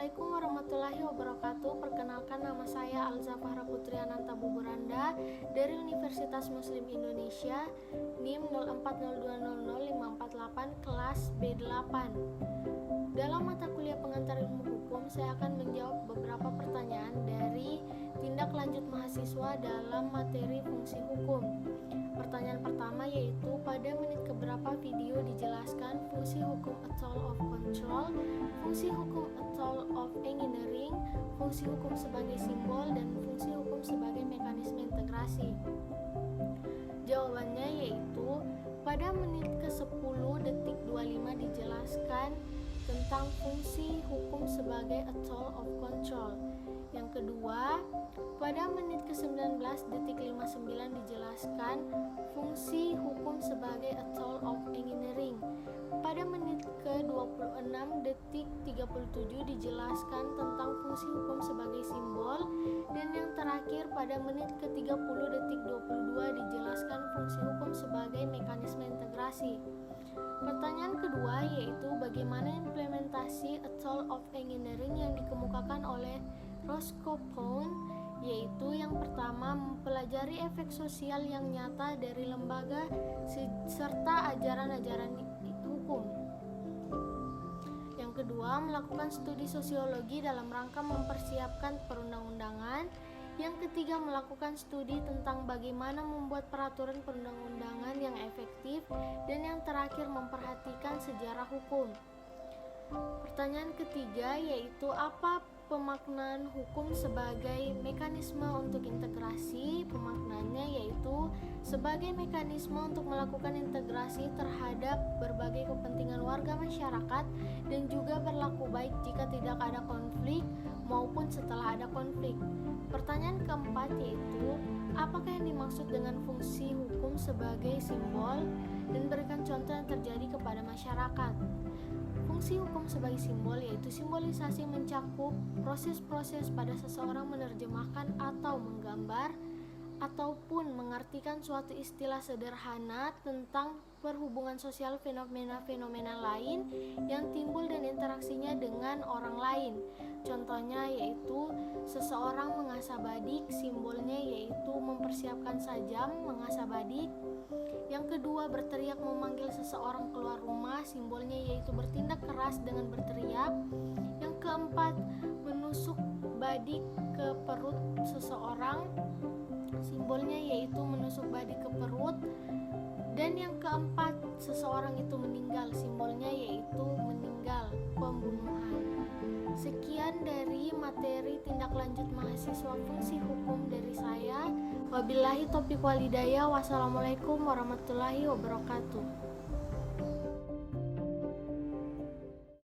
Assalamualaikum warahmatullahi wabarakatuh. Perkenalkan, nama saya Alza Fahra Putri Ananta Buburanda dari Universitas Muslim Indonesia, NIM 0402000548, kelas B8. Dalam mata kuliah pengantar ilmu hukum, saya akan menjawab beberapa pertanyaan dari tindak lanjut mahasiswa dalam materi fungsi hukum. Pertanyaan pertama yaitu, pada menit keberapa video dijelaskan fungsi hukum a tool of control, fungsi hukum a tool of engineering, fungsi hukum sebagai simbol, dan fungsi hukum sebagai mekanisme integrasi? Jawabannya yaitu pada menit ke-10 detik 25 dijelaskan tentang fungsi hukum sebagai a tool of control. Yang kedua, pada menit ke-19 detik 59 dijelaskan fungsi hukum sebagai a tool of engineering. Pada menit ke-26 detik 37 dijelaskan tentang fungsi hukum sebagai simbol. Dan yang terakhir, pada menit ke-30 detik 22 dijelaskan fungsi hukum sebagai mekanisme integrasi. Pertanyaan kedua yaitu, bagaimana implementasi a tool of engineering yang dikemukakan oleh Roscoe Pound? Yaitu yang pertama, mempelajari efek sosial yang nyata dari lembaga serta ajaran-ajaran hukum. Yang kedua, melakukan studi sosiologi dalam rangka mempersiapkan perundang-undangan. Yang ketiga, melakukan studi tentang bagaimana membuat peraturan perundang-undangan yang efektif. Dan yang terakhir, memperhatikan sejarah hukum. Pertanyaan ketiga yaitu, apa pemaknaan hukum sebagai mekanisme untuk integrasi? Pemaknaannya yaitu sebagai mekanisme untuk melakukan integrasi terhadap berbagai kepentingan warga masyarakat dan juga berlaku baik jika tidak ada konflik maupun setelah ada konflik. Pertanyaan keempat yaitu, apakah yang dimaksud dengan fungsi hukum sebagai simbol, dan berikan contoh yang terjadi kepada masyarakat. Fungsi hukum sebagai simbol yaitu simbolisasi mencakup proses-proses pada seseorang menerjemahkan atau menggambar ataupun mengartikan suatu istilah sederhana tentang perhubungan sosial fenomena-fenomena lain yang timbul dan interaksinya dengan orang lain. Contohnya yaitu, seseorang mengasah badik, simbolnya yaitu mempersiapkan sajam mengasah badik. Yang kedua, berteriak memanggil seseorang keluar rumah, simbolnya yaitu bertindak keras dengan berteriak. Yang keempat, menusuk badik ke perut seseorang, simbolnya yaitu menusuk badik ke perut. Dan yang keempat, seseorang itu meninggal, simbolnya yaitu meninggal, pembunuhan. Sekian dari materi tindak lanjut mahasiswa fungsi hukum dari saya. Wabillahi taufiq wal hidayah. Wassalamualaikum warahmatullahi wabarakatuh.